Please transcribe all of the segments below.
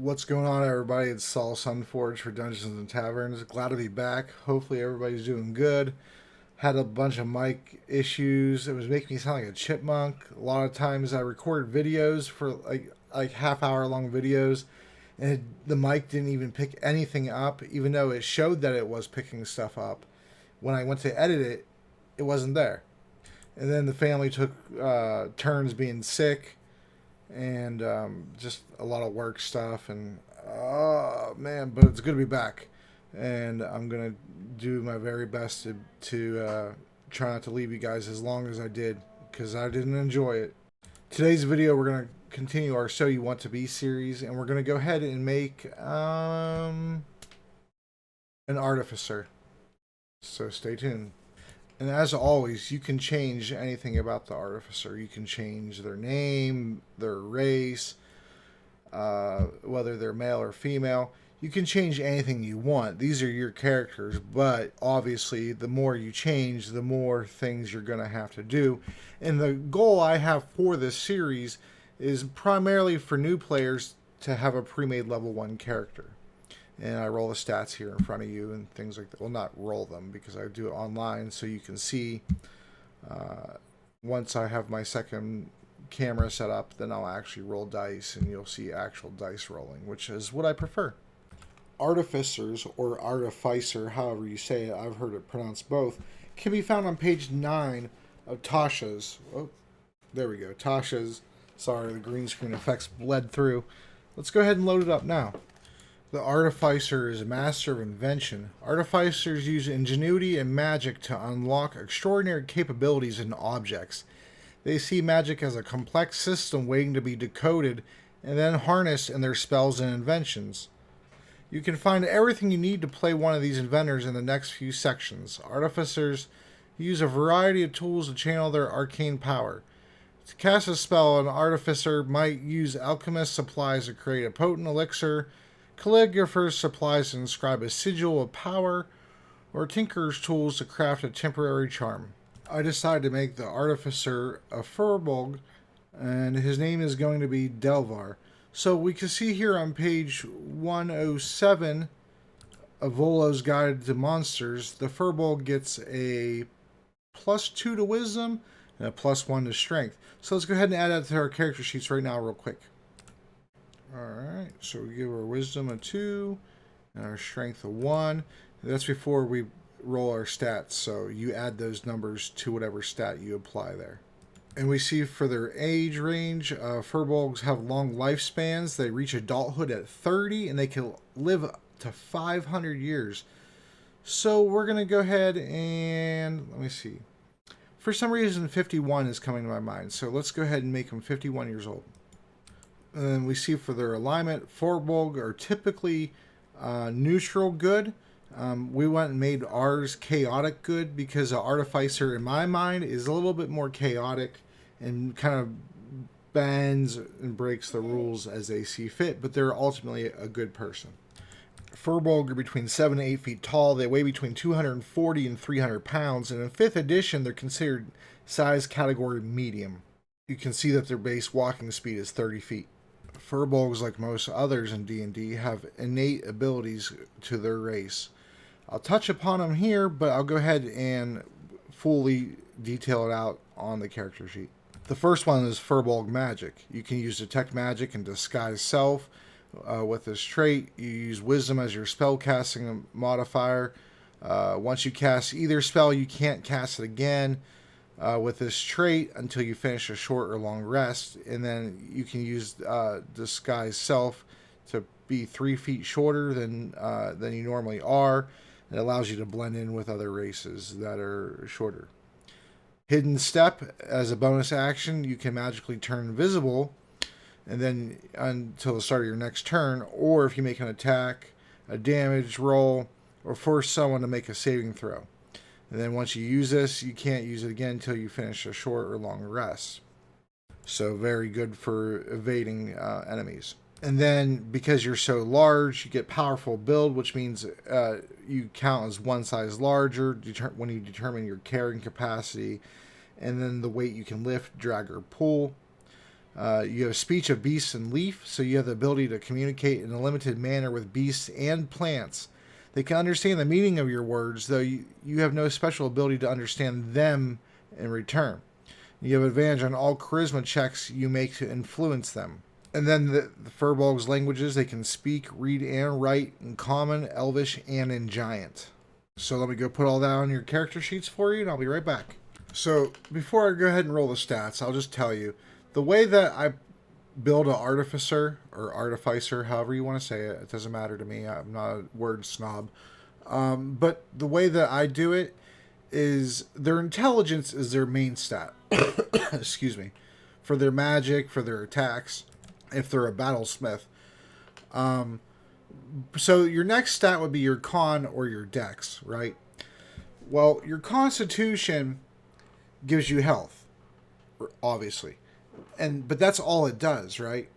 What's going on, everybody? It's Saul Sunforge for Dungeons and Taverns. Glad to be back. Hopefully, everybody's doing good. Had a bunch of mic issues. It was making me sound like a chipmunk. A lot of times, I recorded videos for like half-hour long videos, and the mic didn't even pick anything up, even though it showed that it was picking stuff up. When I went to edit it, it wasn't there. And then the family took turns being sick and just a lot of work stuff. And oh man, but it's good to be back, and I'm gonna do my very best to try not to leave you guys as long as I did, because I didn't enjoy it. Today's video, we're gonna continue our So You Want to Be series, and we're gonna go ahead and make an artificer. So stay tuned. And as always, you can change anything about the artificer. You can change their name, their race, whether they're male or female. You can change anything you want. These are your characters, but obviously, the more you change, the more things you're going to have to do. And the goal I have for this series is primarily for new players to have a pre-made level 1 character. And I roll the stats here in front of you and things like that. Well, not roll them, because I do it online so you can see. Once I have my second camera set up, then I'll actually roll dice and you'll see actual dice rolling, which is what I prefer. Artificers, or Artificer, however you say it, I've heard it pronounced both, can be found on page 9 of Tasha's. Oh, there we go. Tasha's. Sorry, the green screen effects bled through. Let's go ahead and load it up now. The Artificer is a master of invention. Artificers use ingenuity and magic to unlock extraordinary capabilities in objects. They see magic as a complex system waiting to be decoded and then harnessed in their spells and inventions. You can find everything you need to play one of these inventors in the next few sections. Artificers use a variety of tools to channel their arcane power. To cast a spell, an artificer might use alchemist supplies to create a potent elixir, calligrapher's supplies to inscribe a sigil of power, or tinker's tools to craft a temporary charm. I decided to make the artificer a furbolg, and his name is going to be Delvar. So we can see here on page 107 of Volo's Guide to Monsters, the furbolg gets a +2 to wisdom and a +1 to strength. So let's go ahead and add that to our character sheets right now real quick. Alright, so we give our wisdom a 2 and our strength a 1. That's before we roll our stats, so you add those numbers to whatever stat you apply there. And we see for their age range, furbolgs have long lifespans. They reach adulthood at 30 and they can live to 500 years. So we're going to go ahead and, let me see. For some reason, 51 is coming to my mind, so let's go ahead and make them 51 years old. And then we see for their alignment, furbolg are typically neutral good. We went and made ours chaotic good because the artificer, in my mind, is a little bit more chaotic and kind of bends and breaks the rules as they see fit, but they're ultimately a good person. Furbolg are between 7 and 8 feet tall. They weigh between 240 and 300 pounds, and in 5th edition, they're considered size category medium. You can see that their base walking speed is 30 feet. Furbolgs, like most others in D&D, have innate abilities to their race. I'll touch upon them here, but I'll go ahead and fully detail it out on the character sheet. The first one is Furbolg Magic. You can use Detect Magic and Disguise Self. With this trait, you use Wisdom as your spellcasting modifier. Once you cast either spell, you can't cast it again with this trait until you finish a short or long rest, and then you can use Disguise Self to be 3 feet shorter than you normally are. It allows you to blend in with other races that are shorter. Hidden Step, as a bonus action, you can magically turn invisible, and then until the start of your next turn, or if you make an attack, a damage roll, or force someone to make a saving throw. And then once you use this, you can't use it again until you finish a short or long rest. So very good for evading enemies. And then because you're so large, you get Powerful Build, which means you count as one size larger when you determine your carrying capacity, and then the weight you can lift, drag, or pull. You have speech of beasts and leaf, so you have the ability to communicate in a limited manner with beasts and plants. They can understand the meaning of your words, though you have no special ability to understand them in return. You have advantage on all charisma checks you make to influence them. And then the Furbolg's languages, they can speak, read, and write in Common, Elvish, and in Giant. So let me go put all that on your character sheets for you, and I'll be right back. So before I go ahead and roll the stats, I'll just tell you, the way that I build an Artificer, or Artificer, however you want to say it, it doesn't matter to me. I'm not a word snob. But the way that I do it is their intelligence is their main stat. Excuse me. For their magic, for their attacks, if they're a battlesmith. So your next stat would be your con or your dex, right? Well, your constitution gives you health, obviously. But that's all it does, right?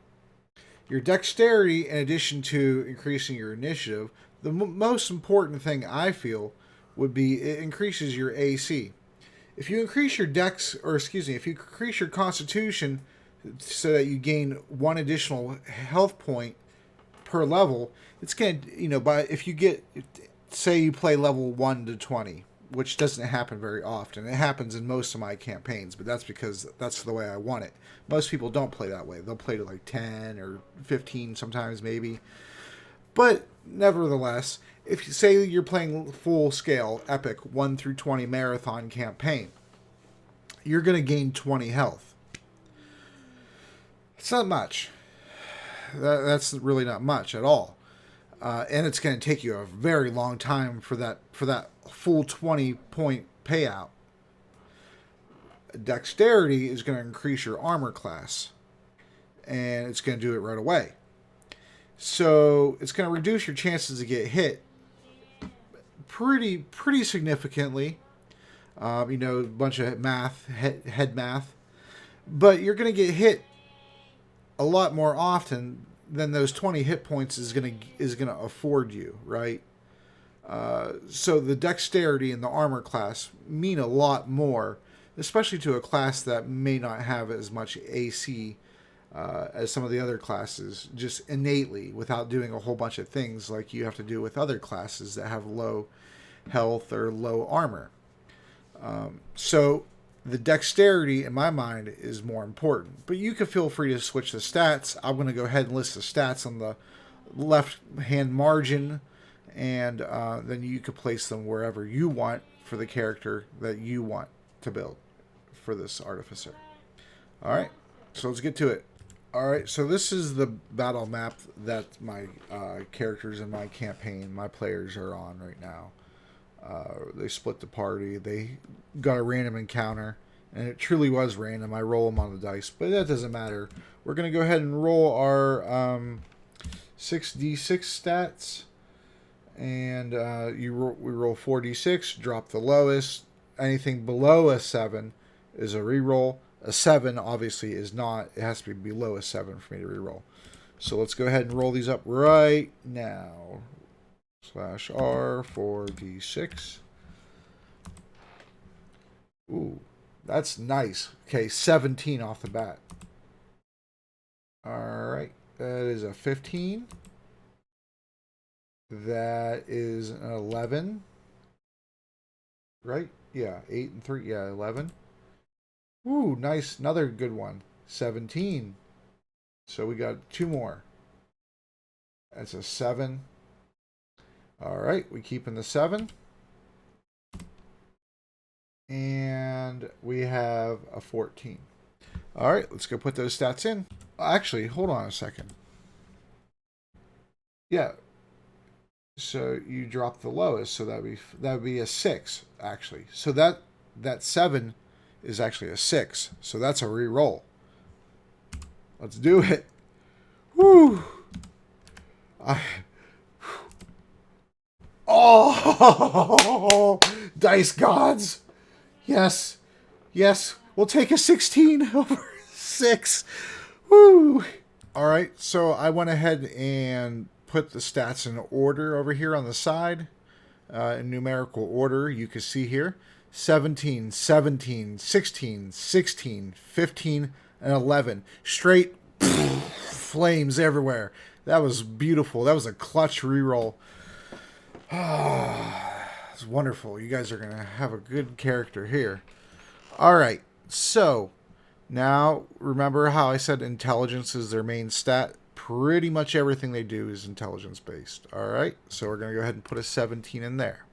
Your dexterity, in addition to increasing your initiative, the most important thing I feel would be it increases your AC. If you increase your if you increase your constitution so that you gain one additional health point per level, it's going to, if you get, say you play level 1 to 20, which doesn't happen very often. It happens in most of my campaigns, but that's because that's the way I want it. Most people don't play that way. They'll play to like 10 or 15 sometimes maybe. But nevertheless, if you say you're playing full scale epic 1 through 20 marathon campaign, you're going to gain 20 health. It's not much. That's really not much at all. And it's going to take you a very long time for that full 20-point payout. Dexterity is going to increase your armor class, and it's going to do it right away. So it's going to reduce your chances to get hit pretty significantly. A bunch of head math, but you're going to get hit a lot more often than those 20 hit points is going to afford you, right? So the dexterity and the armor class mean a lot more, especially to a class that may not have as much AC as some of the other classes, just innately, without doing a whole bunch of things like you have to do with other classes that have low health or low armor. So the dexterity, in my mind, is more important. But you can feel free to switch the stats. I'm going to go ahead and list the stats on the left-hand margin, and then you could place them wherever you want for the character that you want to build for this Artificer. All right, so let's get to it. All right, so this is the battle map that my characters in my campaign, my players, are on right now. They split the party. They got a random encounter, and it truly was random. I roll them on the dice, but that doesn't matter. We're going to go ahead and roll our 6d6 stats, and we roll 4d6, drop the lowest. Anything below a 7 is a reroll. A 7 obviously is not. It has to be below a 7 for me to reroll. So let's go ahead and roll these up right now. /R 4d6. Ooh, that's nice. Okay, 17 off the bat. Alright, that is a 15. That is an 11. Right? Yeah, 8 and 3. Yeah, 11. Ooh, nice. Another good one. 17. So we got 2 more. That's a 7. All right, we keep in the 7. And we have a 14. All right, let's go put those stats in. Actually, hold on a second. Yeah. So you drop the lowest, so that would be a 6 actually. So that 7 is actually a 6. So that's a re-roll. Let's do it. Woo! Oh, dice gods. Yes. Yes. We'll take a 16 over 6. Woo. All right. So I went ahead and put the stats in order over here on the side. In numerical order, you can see here. 17, 17, 16, 16, 15, an 11. Straight flames everywhere. That was beautiful. That was a clutch reroll. It's wonderful. You guys are going to have a good character here. All right. So, now remember how I said intelligence is their main stat? Pretty much everything they do is intelligence based. All right. So, we're going to go ahead and put a 17 in there.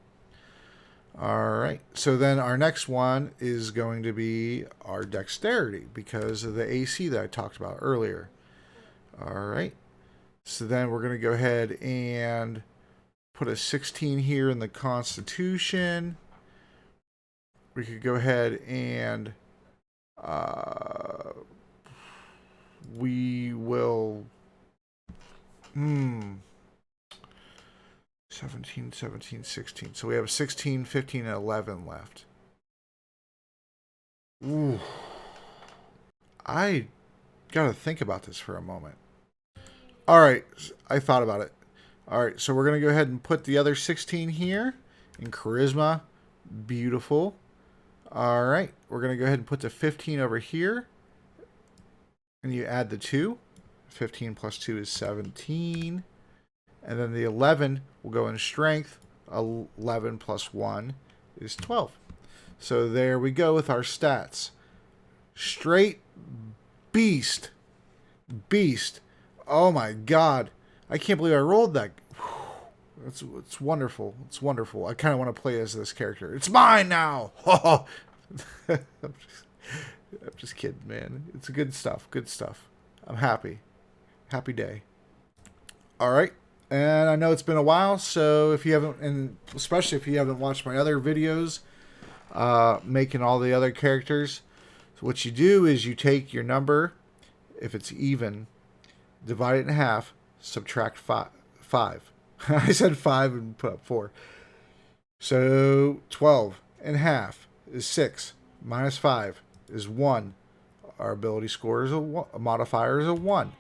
All right. So, then our next one is going to be our dexterity because of the AC that I talked about earlier. All right. So, then we're going to go ahead and put a 16 here in the Constitution. We could go ahead and we will 17, 17, 16. So we have 16, 15, and 11 left. Ooh. I got to think about this for a moment. All right. I thought about it. All right. So we're going to go ahead and put the other 16 here in Charisma. Beautiful. All right. We're going to go ahead and put the 15 over here. And you add the 2. 15 plus 2 is 17. And then the 11 will go in Strength. 11 plus 1 is 12. So there we go with our stats. Straight beast. Beast. Oh my God. I can't believe I rolled that. It's wonderful. It's wonderful. I kind of want to play as this character. It's mine now. I'm just kidding, man. It's good stuff. Good stuff. I'm happy. Happy day. All right. And I know it's been a while, so if you haven't, and especially if you haven't watched my other videos, making all the other characters, so what you do is you take your number, if it's even, divide it in half, subtract 5. I said 5 and put up 4. So 12 in half is 6. Minus 5 is 1. Our ability score is a modifier is a 1.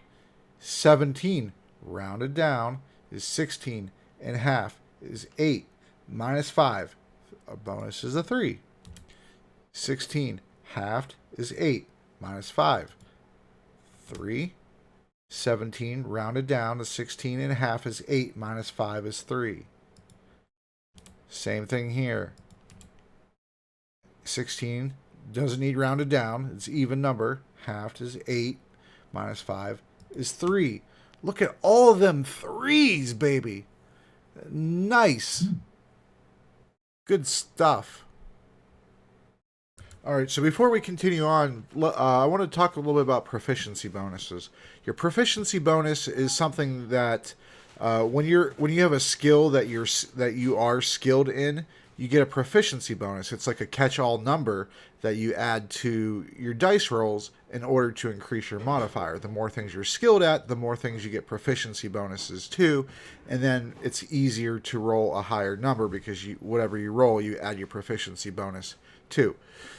17 rounded down is 16 in half is 8. Minus 5. Our bonus is a 3. 16 halved is 8. Minus 5. 3. 17 rounded down to 16 and a half is 8. Minus 5 is 3. Same thing here. 16 doesn't need rounded down. It's even number. Halved is 8. Minus 5 is 3. Look at all of them 3s, baby. Nice. Good stuff. All right, so before we continue on, I want to talk a little bit about proficiency bonuses. Your proficiency bonus is something that when you have a skill that you are skilled in, you get a proficiency bonus. It's like a catch-all number that you add to your dice rolls in order to increase your modifier. The more things you're skilled at, the more things you get proficiency bonuses to, and then it's easier to roll a higher number because whatever you roll, you add your proficiency bonus to.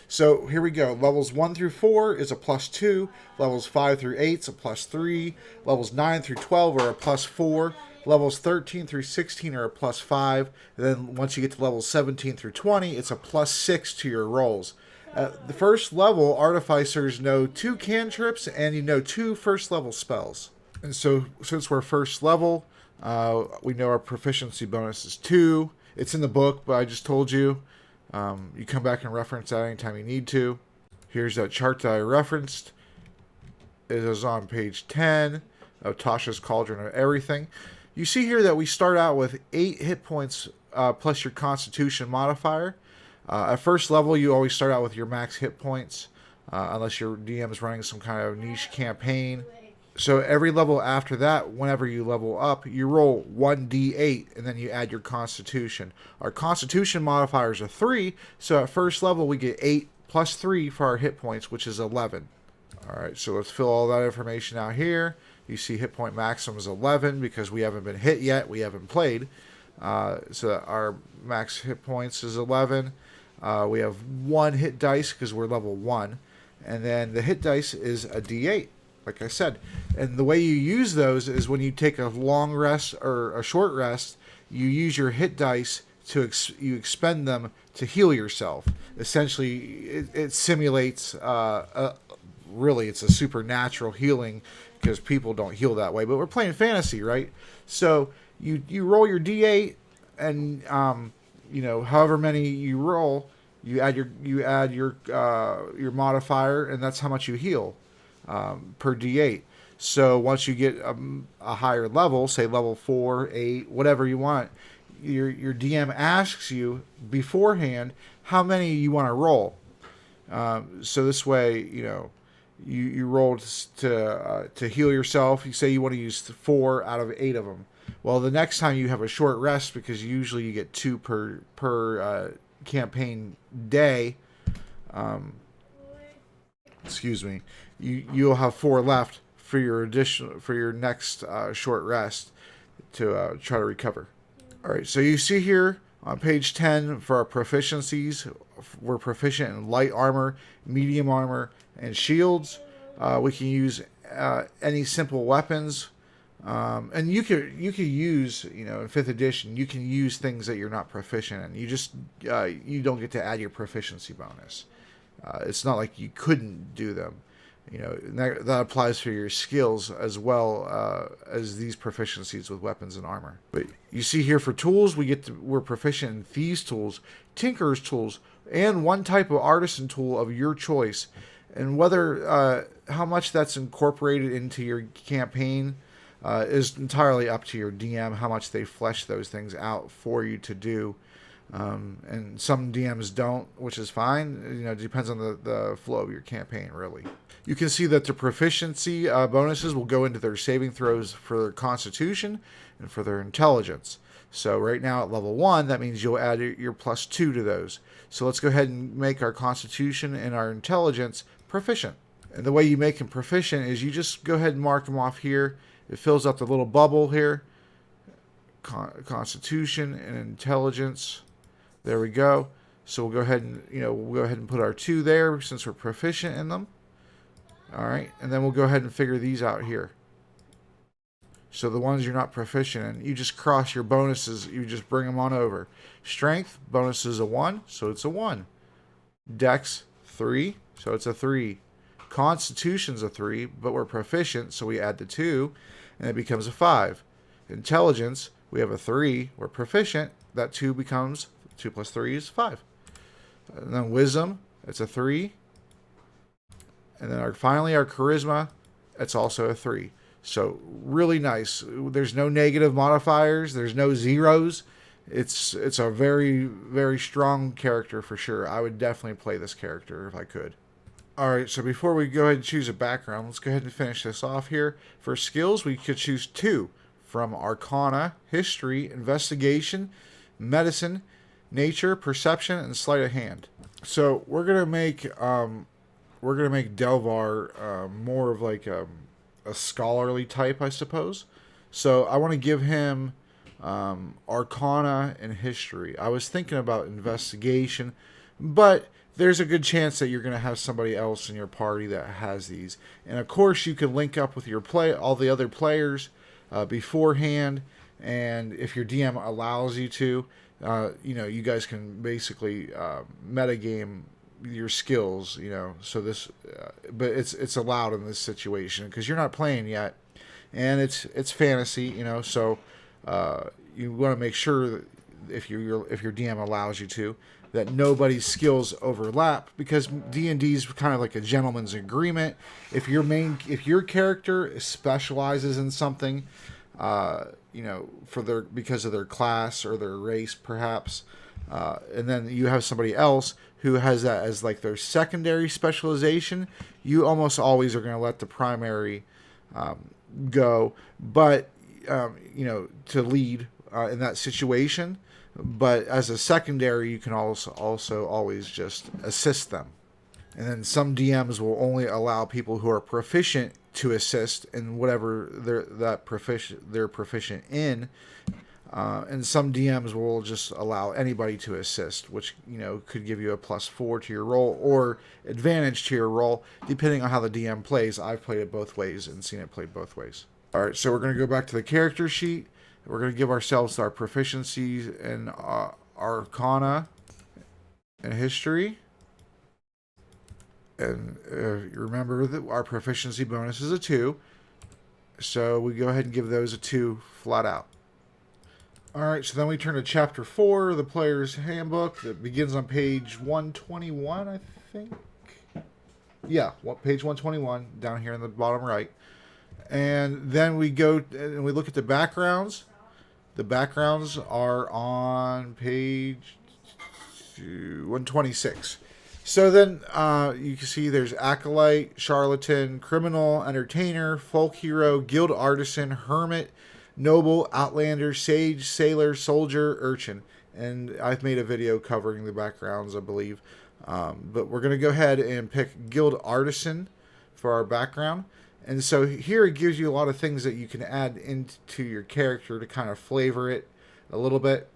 So here we go. Levels 1 through 4 is a +2. Levels 5 through 8 is a +3. Levels 9 through 12 are a +4. Levels 13 through 16 are a +5. And then once you get to levels 17 through 20, it's a +6 to your rolls. At the first level, Artificers know 2 cantrips and you know 2 first level spells. And so since we're first level, we know our proficiency bonus is 2. It's in the book, but I just told you. You come back and reference that anytime you need to. Here's that chart that I referenced. It is on page 10 of Tasha's Cauldron of Everything. You see here that we start out with 8 hit points plus your Constitution modifier. At first level, you always start out with your max hit points, unless your DM is running some kind of niche campaign. So every level after that, whenever you level up, you roll 1d8, and then you add your Constitution. Our Constitution modifier is a 3, so at first level we get 8 plus 3 for our hit points, which is 11. Alright, so let's fill all that information out here. You see hit point maximum is 11 because we haven't been hit yet, we haven't played. So our max hit points is 11. We have 1 hit dice because we're level 1. And then the hit dice is a d8. Like I said, and the way you use those is when you take a long rest or a short rest, you use your hit dice to you expend them to heal yourself. Essentially, it simulates really it's a supernatural healing because people don't heal that way. But we're playing fantasy, right? So you roll your d8, and however many you roll, you add your modifier, and that's how much you heal per d8. So once you get a higher level, say level 4, 8, whatever you want, your DM asks you beforehand how many you want to roll. So this way, you roll to heal yourself. You say you want to use 4 out of 8 of them. Well, the next time you have a short rest, because usually you get 2 per campaign day. Excuse me. You'll have 4 left for your next short rest to try to recover. All right. So you see here on page 10 for our proficiencies, we're proficient in light armor, medium armor, and shields. We can use any simple weapons. And you could use, in 5th edition, you can use things that you're not proficient in. You just you don't get to add your proficiency bonus. It's not like you couldn't do them. That applies for your skills as well as these proficiencies with weapons and armor. But you see here for tools, we're proficient in thieves' tools, tinker's tools, and one type of artisan tool of your choice. And whether how much that's incorporated into your campaign is entirely up to your DM, how much they flesh those things out for you to do. And some DMs don't, which is fine. It depends on the flow of your campaign, really. You can see that the proficiency bonuses will go into their saving throws for their constitution and for their intelligence. So right now at level 1, that means you'll add your +2 to those. So let's go ahead and make our constitution and our intelligence proficient. And the way you make them proficient is you just go ahead and mark them off here. It fills up the little bubble here. Constitution and intelligence. There we go. So we'll go ahead and put our 2 there since we're proficient in them. All right, and then we'll go ahead and figure these out here. So the ones you're not proficient in, you just cross your bonuses. You just bring them on over. Strength bonus is a 1, so it's a 1. Dex 3, so it's a 3. Constitution's a 3, but we're proficient, so we add the 2, and it becomes a 5. Intelligence, we have a 3. We're proficient. That 2 becomes 2 plus 3 is 5. And then wisdom, it's a 3. And then finally our charisma, it's also a 3. So really nice. There's no negative modifiers. There's no zeros. It's a very, very strong character for sure. I would definitely play this character if I could. Alright, so before we go ahead and choose a background, let's go ahead and finish this off here. For skills, we could choose 2 from Arcana, History, Investigation, Medicine, Nature, Perception, and Sleight of Hand. So we're gonna make Delvar more of like a scholarly type, I suppose. So I want to give him Arcana and History. I was thinking about Investigation, but there's a good chance that you're going to have somebody else in your party that has these. And of course, you can link up with all the other players beforehand, and if your DM allows you to, you guys can basically metagame your skills, so this but it's allowed in this situation because you're not playing yet, and it's fantasy, so you want to make sure that if your DM allows you to, that nobody's skills overlap, because D&D is kind of like a gentleman's agreement. If your character specializes in something, because of their class or their race perhaps, and then you have somebody else who has that as like their secondary specialization, you almost always are going to let the primary go, but to lead in that situation. But as a secondary, you can also always just assist them. And then some DMs will only allow people who are proficient to assist in whatever they're proficient in. And some DMs will just allow anybody to assist, which could give you a +4 to your roll or advantage to your roll, depending on how the DM plays. I've played it both ways and seen it played both ways. All right, so we're going to go back to the character sheet. We're going to give ourselves our proficiencies in Arcana and History. And remember that our proficiency bonus is a 2. So we go ahead and give those a 2 flat out. Alright, so then we turn to Chapter 4, the Player's Handbook, that begins on page 121, I think. Yeah, page 121, down here in the bottom right. And then we go and we look at the backgrounds. The backgrounds are on page 126. So then you can see there's Acolyte, Charlatan, Criminal, Entertainer, Folk Hero, Guild Artisan, Hermit, Noble, Outlander, Sage, Sailor, Soldier, Urchin. And I've made a video covering the backgrounds, I believe. But we're going to go ahead and pick Guild Artisan for our background. And so here it gives you a lot of things that you can add into your character to kind of flavor it a little bit.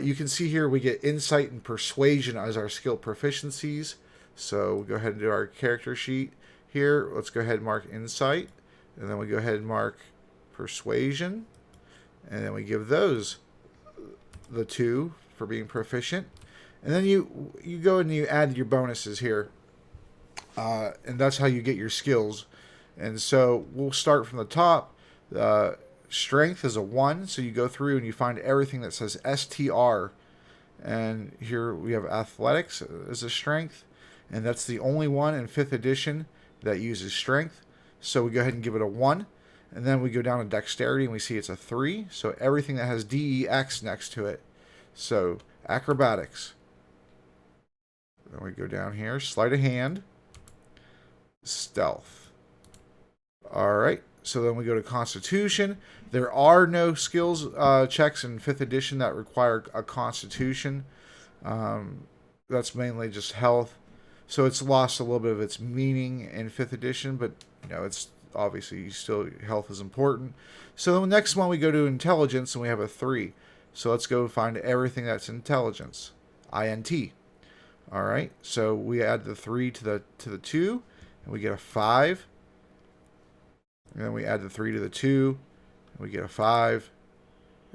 You can see here we get Insight and Persuasion as our skill proficiencies. So we'll go ahead and do our character sheet here. Let's go ahead and mark Insight. And then we go ahead and mark Persuasion. And then we give those the 2 for being proficient. And then you go and you add your bonuses here. And that's how you get your skills. And so we'll start from the top. Strength is a 1, so you go through and you find everything that says STR. And here we have Athletics as a strength. And that's the only one in 5th edition that uses strength. So we go ahead and give it a 1. And then we go down to Dexterity and we see it's a 3. So everything that has DEX next to it. So Acrobatics. Then we go down here. Sleight of Hand. Stealth. Alright, so then we go to Constitution. There are no skills checks in 5th edition that require a Constitution. That's mainly just health. So it's lost a little bit of its meaning in 5th edition, but it's obviously still health is important. So the next one we go to Intelligence and we have a 3. So let's go find everything that's Intelligence. INT. Alright, so we add the 3 to the 2, and we get a 5. And then we add the 3 to the 2, and we get a 5.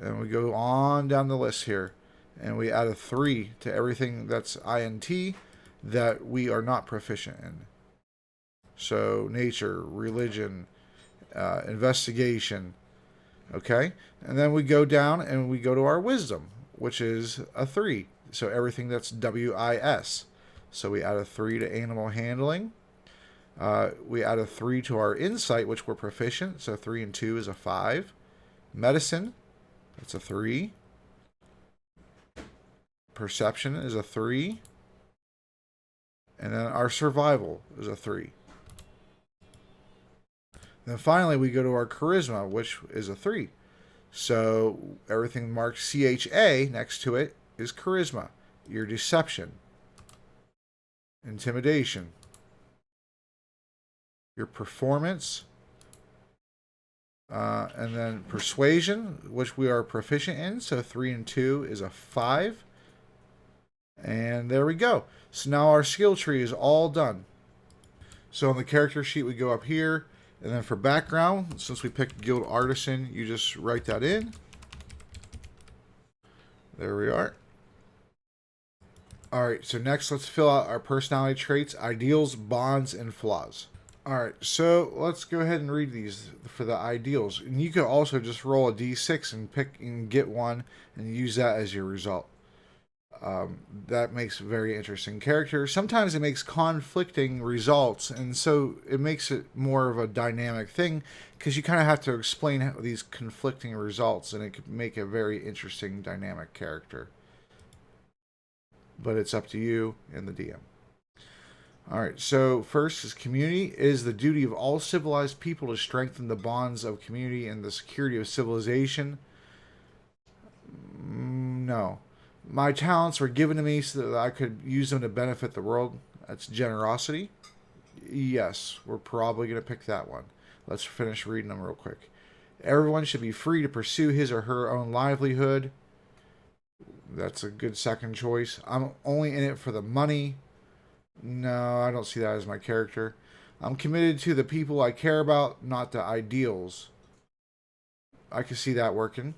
And we go on down the list here, and we add a 3 to everything that's INT that we are not proficient in. So nature, religion, investigation. Okay? And then we go down and we go to our wisdom, which is a 3. So everything that's WIS. So we add a 3 to animal handling. We add a 3 to our Insight, which we're proficient. So 3 and 2 is a 5. Medicine, that's a 3. Perception is a 3. And then our Survival is a 3. Then finally, we go to our Charisma, which is a 3. So everything marked CHA next to it is Charisma. Your Deception. Intimidation. Your Performance. And then Persuasion, which we are proficient in. So 3 and 2 is a 5. And there we go. So now our skill tree is all done. So on the character sheet, we go up here. And then for background, since we picked Guild Artisan, you just write that in. There we are. Alright, so next let's fill out our personality traits, ideals, bonds, and flaws. Alright, so let's go ahead and read these for the ideals. And you could also just roll a d6 and pick and get one and use that as your result. That makes a very interesting character. Sometimes it makes conflicting results, and so it makes it more of a dynamic thing because you kind of have to explain these conflicting results, and it could make a very interesting dynamic character. But it's up to you and the DM. Alright, so first is community. It is the duty of all civilized people to strengthen the bonds of community and the security of civilization. No. My talents were given to me so that I could use them to benefit the world. That's generosity. Yes, we're probably going to pick that one. Let's finish reading them real quick. Everyone should be free to pursue his or her own livelihood. That's a good second choice. I'm only in it for the money. No, I don't see that as my character. I'm committed to the people I care about, not the ideals. I can see that working.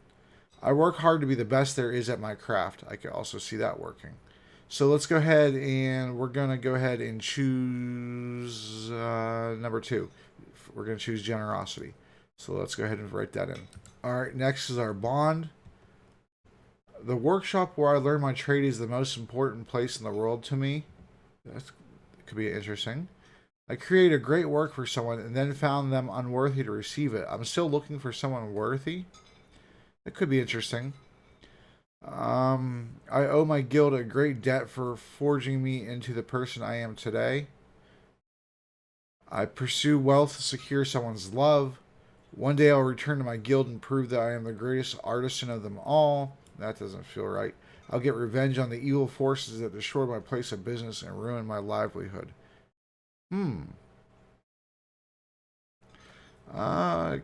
I work hard to be the best there is at my craft. I can also see that working. So let's go ahead and we're going to go ahead and choose number 2. We're going to choose generosity. So let's go ahead and write that in. All right, next is our bond. The workshop where I learn my trade is the most important place in the world to me. That could be interesting. I created a great work for someone and then found them unworthy to receive it. I'm still looking for someone worthy. That could be interesting. I owe my guild a great debt for forging me into the person I am today. I pursue wealth to secure someone's love. One day I'll return to my guild and prove that I am the greatest artisan of them all. That doesn't feel right. I'll get revenge on the evil forces that destroyed my place of business and ruined my livelihood. Uh,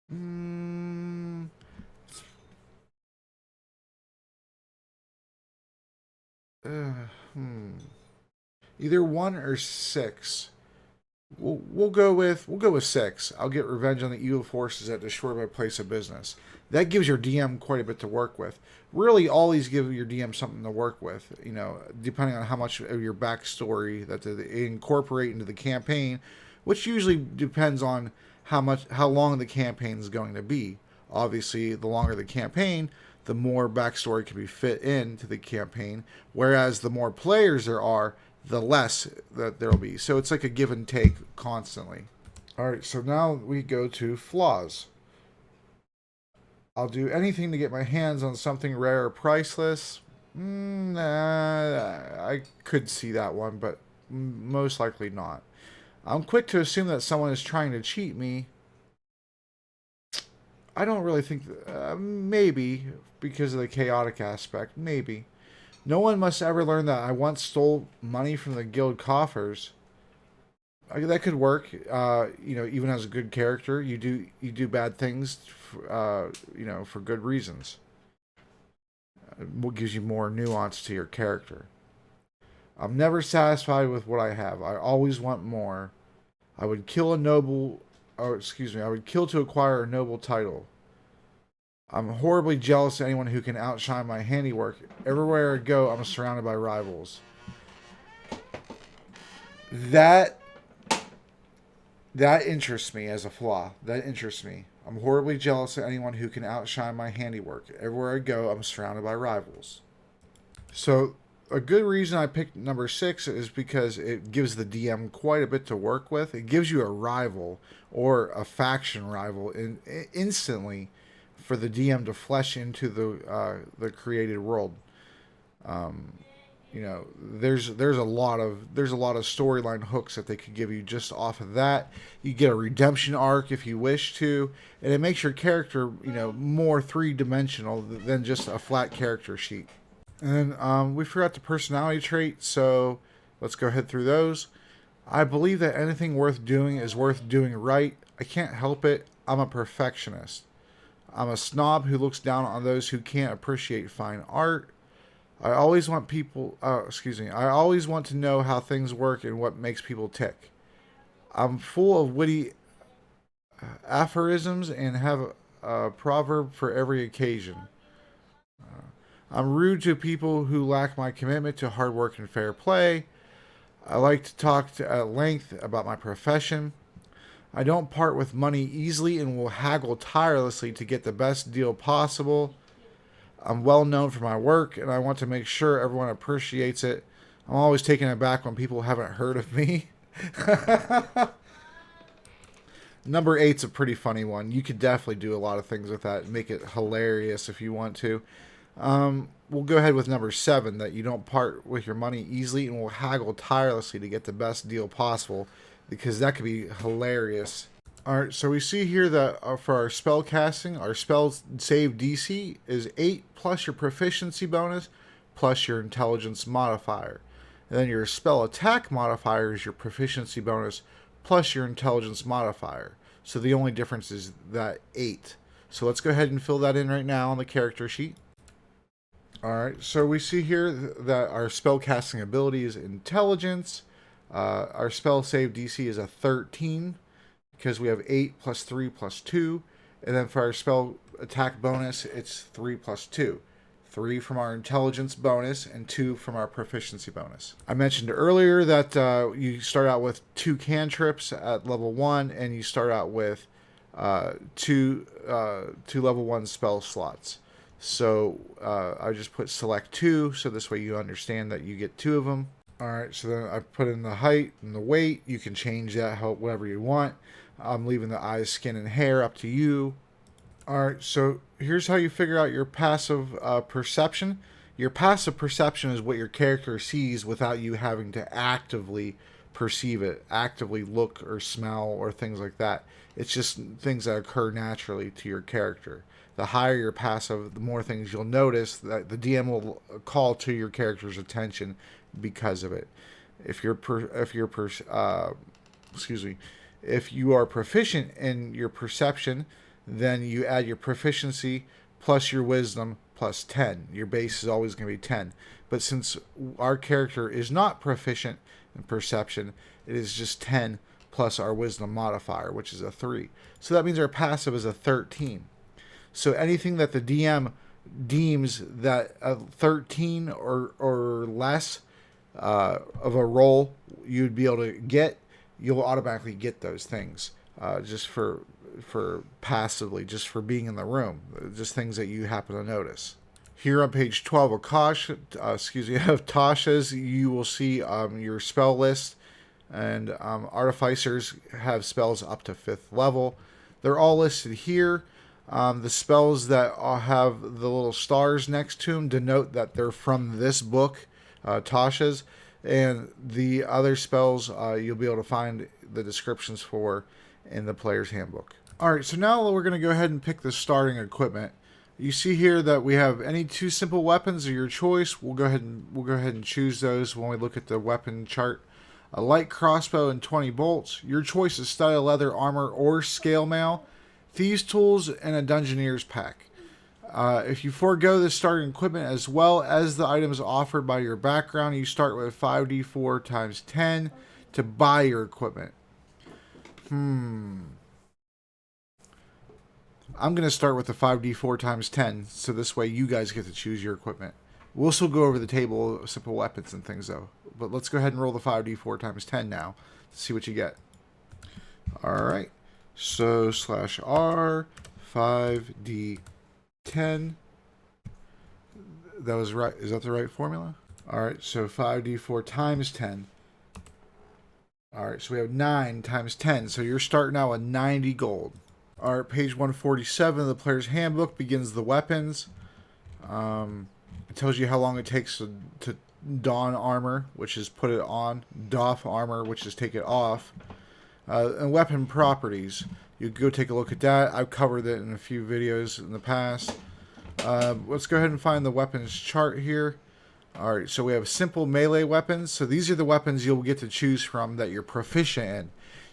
hmm. Uh, hmm. Either 1 or 6. We'll go with 6. I'll get revenge on the evil forces that destroyed my place of business. That gives your DM quite a bit to work with. Really, all these give your DM something to work with. You know, depending on how much of your backstory that they incorporate into the campaign, which usually depends on how long the campaign is going to be. Obviously, the longer the campaign, the more backstory can be fit into the campaign. Whereas the more players there are, the less that there'll be. So it's like a give and take constantly. All right, so now we go to flaws. I'll do anything to get my hands on something rare or priceless. I could see that one, but most likely not. I'm quick to assume that someone is trying to cheat me. I don't really think... maybe, because of the chaotic aspect. Maybe. No one must ever learn that I once stole money from the guild coffers. That could work. Even as a good character, you do bad things, for good reasons. What gives you more nuance to your character. I'm never satisfied with what I have. I always want more. I would kill I would kill to acquire a noble title. I'm horribly jealous of anyone who can outshine my handiwork. Everywhere I go, I'm surrounded by rivals. That interests me as a flaw. That interests me. I'm horribly jealous of anyone who can outshine my handiwork. Everywhere I go, I'm surrounded by rivals. So, a good reason I picked number 6 is because it gives the DM quite a bit to work with. It gives you a rival or a faction rival instantly for the DM to flesh into the created world. There's a lot of storyline hooks that they could give you just off of that. You get a redemption arc if you wish to, and it makes your character more 3-dimensional than just a flat character sheet. And we forgot the personality trait, so let's go ahead through those. I believe that anything worth doing is worth doing right. I can't help it. I'm a perfectionist. I'm a snob who looks down on those who can't appreciate fine art. I always want to know how things work and what makes people tick. I'm full of witty aphorisms and have a proverb for every occasion. I'm rude to people who lack my commitment to hard work and fair play. I like to talk at length about my profession. I don't part with money easily and will haggle tirelessly to get the best deal possible. I'm well known for my work, and I want to make sure everyone appreciates it. I'm always taken aback when people haven't heard of me. Number 8's a pretty funny one. You could definitely do a lot of things with that and make it hilarious if you want to. We'll go ahead with number 7, that you don't part with your money easily and will haggle tirelessly to get the best deal possible, because that could be hilarious. Alright, so we see here that for our spell casting, our spell save DC is 8 plus your proficiency bonus plus your intelligence modifier. And then your spell attack modifier is your proficiency bonus plus your intelligence modifier. So the only difference is that 8. So let's go ahead and fill that in right now on the character sheet. Alright, so we see here that our spell casting ability is intelligence. Our spell save DC is a 13 because we have 8 plus 3 plus 2. And then for our spell attack bonus, it's 3 plus 2. 3 from our intelligence bonus, and 2 from our proficiency bonus. I mentioned earlier that you start out with 2 cantrips at level 1, and you start out with two level 1 spell slots. So I just put select 2, so this way you understand that you get 2 of them. Alright, so then I put in the height and the weight. You can change that whatever you want. I'm leaving the eyes, skin, and hair up to you. Alright, so here's how you figure out your passive perception. Your passive perception is what your character sees without you having to actively perceive it, actively look or smell or things like that. It's just things that occur naturally to your character. The higher your passive, the more things you'll notice that the DM will call to your character's attention because of it. If you are proficient in your perception, then you add your proficiency plus your wisdom plus 10. Your base is always going to be 10. But since our character is not proficient in perception, it is just 10 plus our wisdom modifier, which is a 3. So that means our passive is a 13. So anything that the DM deems that a 13 or less of a roll you'd be able to get, you'll automatically get those things just for passively, just for being in the room, just things that you happen to notice. Here on page 12 of Tasha's, you will see your spell list, and Artificers have spells up to 5th level. They're all listed here. The spells that have the little stars next to them denote that they're from this book, Tasha's, and the other spells you'll be able to find the descriptions for in the player's handbook. Alright, so now we're going to go ahead and pick the starting equipment. You see here that we have any 2 simple weapons of your choice. We'll go ahead and choose those when we look at the weapon chart. A light crossbow and 20 bolts. Your choice is studded leather armor or scale mail, thieves tools, and a dungeoneer's pack. If you forego the starting equipment as well as the items offered by your background, you start with 5d4 times 10 to buy your equipment. I'm going to start with the 5d4 times 10, so this way you guys get to choose your equipment. We'll still go over the table of simple weapons and things, though. But let's go ahead and roll the 5d4 times 10 now to see what you get. Alright, so /R, 5d10. That was right. Is that the right formula? Alright, so 5d4 times 10. Alright, so we have 9 times 10, so you're starting out with 90 gold. Alright, page 147 of the player's handbook begins the weapons. It tells you how long it takes to don armor, which is put it on. Doff armor, which is take it off. And weapon properties. You go take a look at that. I've covered it in a few videos in the past. Let's go ahead and find the weapons chart here. Alright, so we have simple melee weapons. So these are the weapons you'll get to choose from that you're proficient in.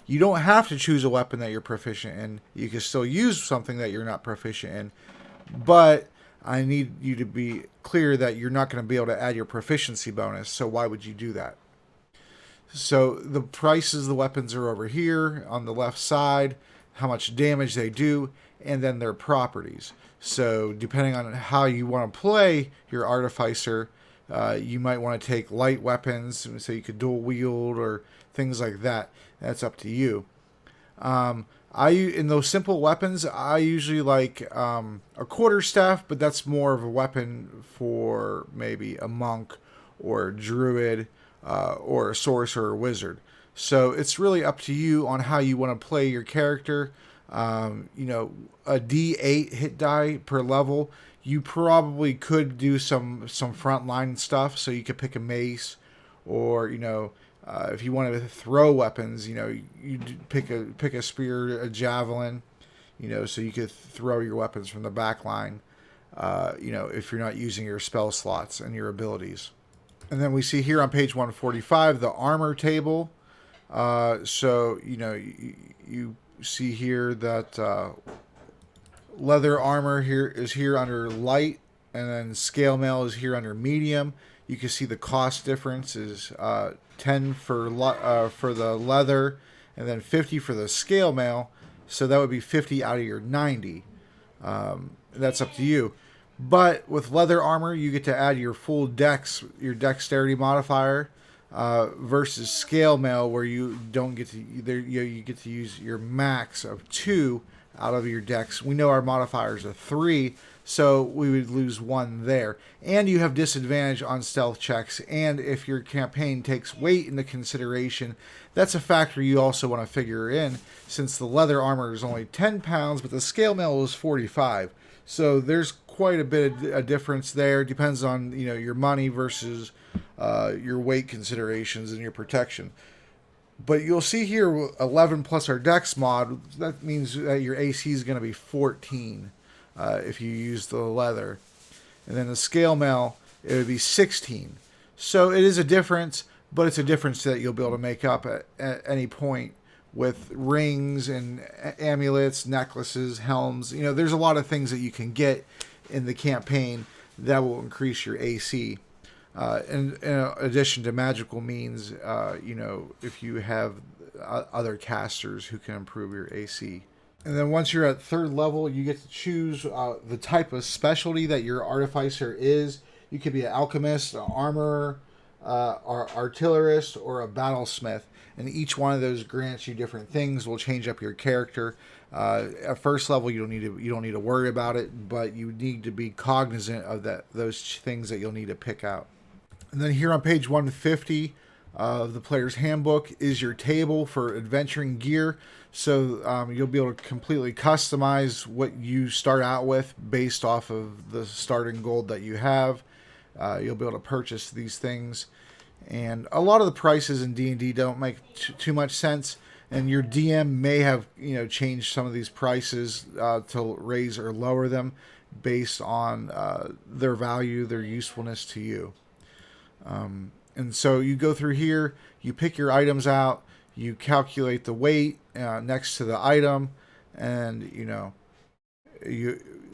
You don't have to choose a weapon that you're proficient in. You can still use something that you're not proficient in. But I need you to be clear that you're not going to be able to add your proficiency bonus. So why would you do that? So the prices of the weapons are over here on the left side, how much damage they do, and then their properties. So depending on how you want to play your Artificer, you might want to take light weapons, so you could dual wield or things like that. That's up to you. In those simple weapons, I usually like a quarterstaff, but that's more of a weapon for maybe a monk or a druid or a sorcerer or wizard. So it's really up to you on how you want to play your character. A D8 hit die per level. You probably could do some frontline stuff, so you could pick a mace, or if you wanted to throw weapons, you pick a spear, a javelin, so you could throw your weapons from the back line, if you're not using your spell slots and your abilities. And then we see here on page 145 the armor table. So you see here that leather armor is here under light, and then scale mail is here under medium. You can see the cost difference is 10 for the leather, and then 50 for the scale mail. So that would be 50 out of your 90. That's up to you. But with leather armor, you get to add your full dex, your dexterity modifier, versus scale mail, where you don't get to either. You get to use your max of 2 out of your dex. We know our modifiers are 3, so we would lose 1 there. And you have disadvantage on stealth checks. And if your campaign takes weight into consideration, that's a factor you also want to figure in, since the leather armor is only 10 pounds, but the scale mail is 45. So there's quite a bit of a difference there. Depends on your money versus your weight considerations and your protection. But you'll see here 11 plus our dex mod. That means that your AC is going to be 14 if you use the leather, and then the scale mail it would be 16. So it is a difference, but it's a difference that you'll be able to make up at any point with rings and amulets, necklaces, helms. There's a lot of things that you can get in the campaign that will increase your AC. In addition to magical means, if you have other casters who can improve your AC. And then once you're at 3rd level, you get to choose the type of specialty that your artificer is. You could be an alchemist, an armorer, or artillerist, or a battlesmith. And each one of those grants you different things, will change up your character. At 1st level, you don't need to worry about it, but you need to be cognizant of those things that you'll need to pick out. And then here on page 150 of the player's handbook is your table for adventuring gear. So you'll be able to completely customize what you start out with based off of the starting gold that you have. You'll be able to purchase these things. And a lot of the prices in D&D don't make too much sense. And your DM may have changed some of these prices to raise or lower them based on their value, their usefulness to you. And so you go through here, you pick your items out, you calculate the weight next to the item, and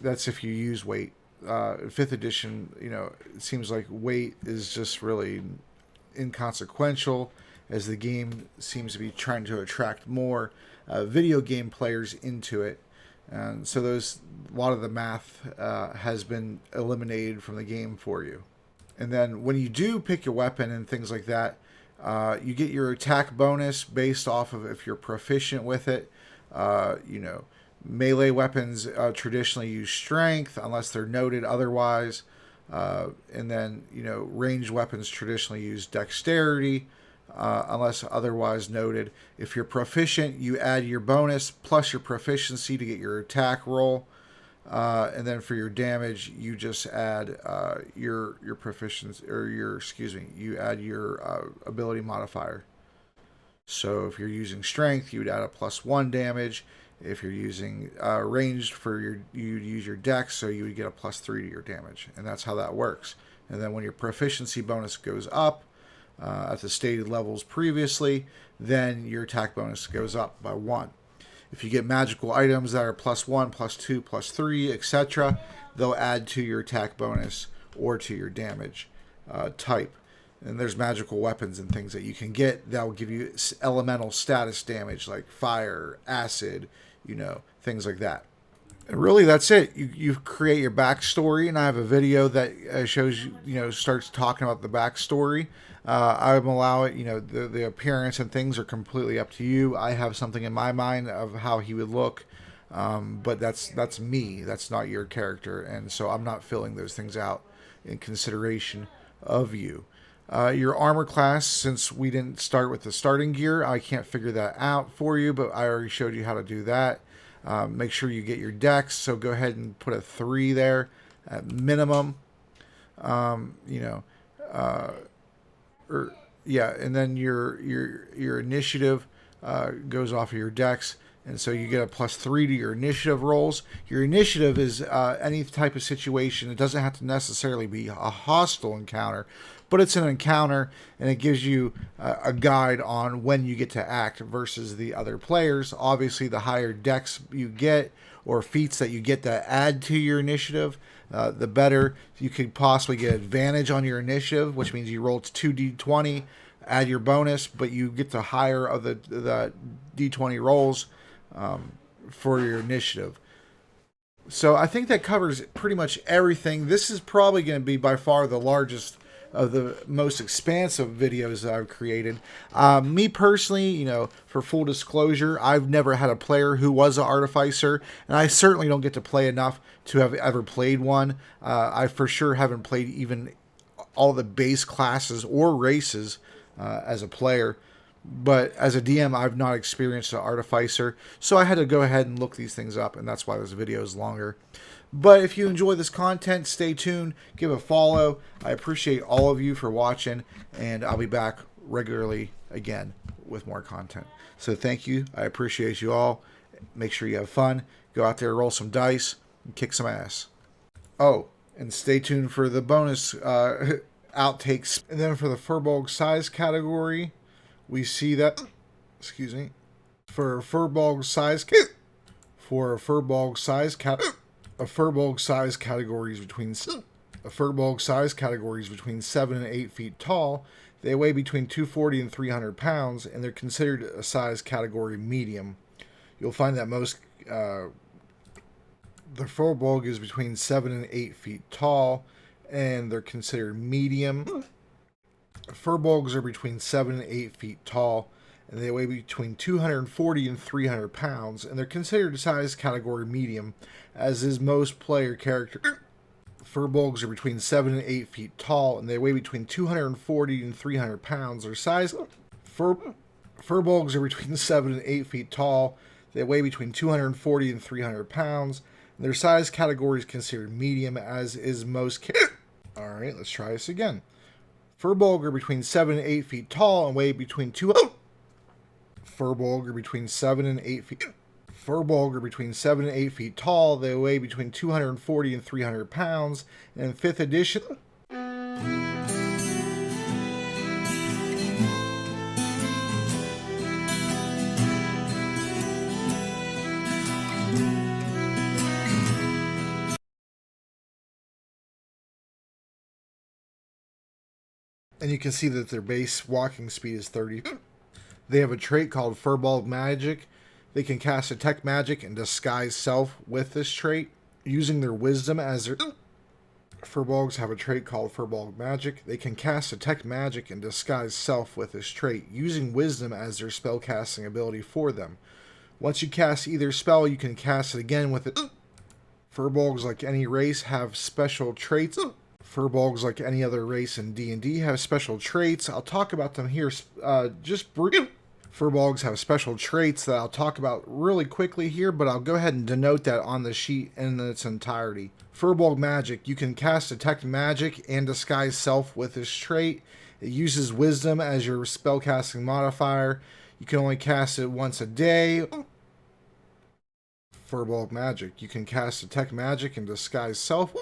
that's if you use weight. 5th edition, it seems like weight is just really inconsequential, as the game seems to be trying to attract more video game players into it. And so a lot of the math has been eliminated from the game for you. And then when you do pick your weapon and things like that, you get your attack bonus based off of if you're proficient with it. Melee weapons traditionally use strength unless they're noted otherwise. And then, ranged weapons traditionally use dexterity unless otherwise noted. If you're proficient, you add your bonus plus your proficiency to get your attack roll. And then for your damage, you just add your proficiency, or you add your ability modifier. So if you're using strength, you would add a +1 damage. If you're using ranged you'd use your dex, so you would get a +3 to your damage, and that's how that works. And then when your proficiency bonus goes up at the stated levels previously, then your attack bonus goes up by 1. If you get magical items that are +1, +2, +3, etc., they'll add to your attack bonus or to your damage type. And there's magical weapons and things that you can get that will give you elemental status damage like fire, acid, things like that. And really, that's it. You create your backstory, and I have a video that shows starts talking about the backstory. I would allow it. The appearance and things are completely up to you. I have something in my mind of how he would look, but that's me. That's not your character, and so I'm not filling those things out in consideration of you. Your armor class, since we didn't start with the starting gear, I can't figure that out for you, but I already showed you how to do that. Make sure you get your dex, so go ahead and put a 3 there at minimum. And then your initiative goes off of your dex, and so you get a +3 to your initiative rolls. Your initiative is any type of situation. It doesn't have to necessarily be a hostile encounter, but it's an encounter, and it gives you a guide on when you get to act versus the other players. Obviously, the higher dex you get or feats that you get that add to your initiative, the better. You could possibly get advantage on your initiative, which means you roll 2d20, add your bonus, but you get the higher of the d20 rolls for your initiative. So I think that covers pretty much everything. This is probably going to be by far the largest of the most expansive videos that I've created. Me personally, for full disclosure, I've never had a player who was an Artificer, and I certainly don't get to play enough to have ever played one. I for sure haven't played even all the base classes or races as a player. But as a DM, I've not experienced an Artificer, so I had to go ahead and look these things up, and that's why this video is longer. But if you enjoy this content, stay tuned, give a follow. I appreciate all of you for watching, and I'll be back regularly again with more content. So thank you. I appreciate you all. Make sure you have fun. Go out there, roll some dice, and kick some ass. Oh, and stay tuned for the bonus outtakes. And then for the Furbolg size category, we see that, excuse me, for a Furbolg size categories between 7 and 8 feet tall. They weigh between 240 and 300 pounds, and they're considered a size category medium. You'll find that most the Furbolg is between 7 and 8 feet tall, and they're considered medium. Furbolgs are between 7 and 8 feet tall, and they weigh between 240 and 300 pounds, and they're considered a size category medium, as is most player character. Furbolgs are between 7 and 8 feet tall, and they weigh between 240 and 300 pounds. Their size Furbolgs are between 7 and 8 feet tall. They weigh between 240 and 300 pounds. And their size category is considered medium, as is most. Alright, let's try this again. Furbolg are between 7 and 8 feet tall and weigh between Furbolg are between 7 and 8 feet. Furbolg are between 7 and 8 feet tall. They weigh between 240 and 300 pounds. And in 5th edition, and you can see that their base walking speed is 30. They have a trait called Furbolg Magic. They can cast Detect Magic and Disguise Self with this trait. Using their Wisdom as their... Furbolgs have a trait called Furbolg Magic. They can cast Detect Magic and Disguise Self with this trait, using Wisdom as their spellcasting ability for them. Once you cast either spell, you can cast it again with it. Furbolgs, like any race, have special traits. Furbolgs, like any other race in D&D, have special traits. I'll talk about them here just briefly. Furbolgs have special traits that I'll talk about really quickly here, but I'll go ahead and denote that on the sheet in its entirety. Furbolg Magic. You can cast Detect Magic and Disguise Self with this trait. It uses Wisdom as your spellcasting modifier. You can only cast it once a day. Furbolg Magic. You can cast Detect Magic and Disguise Self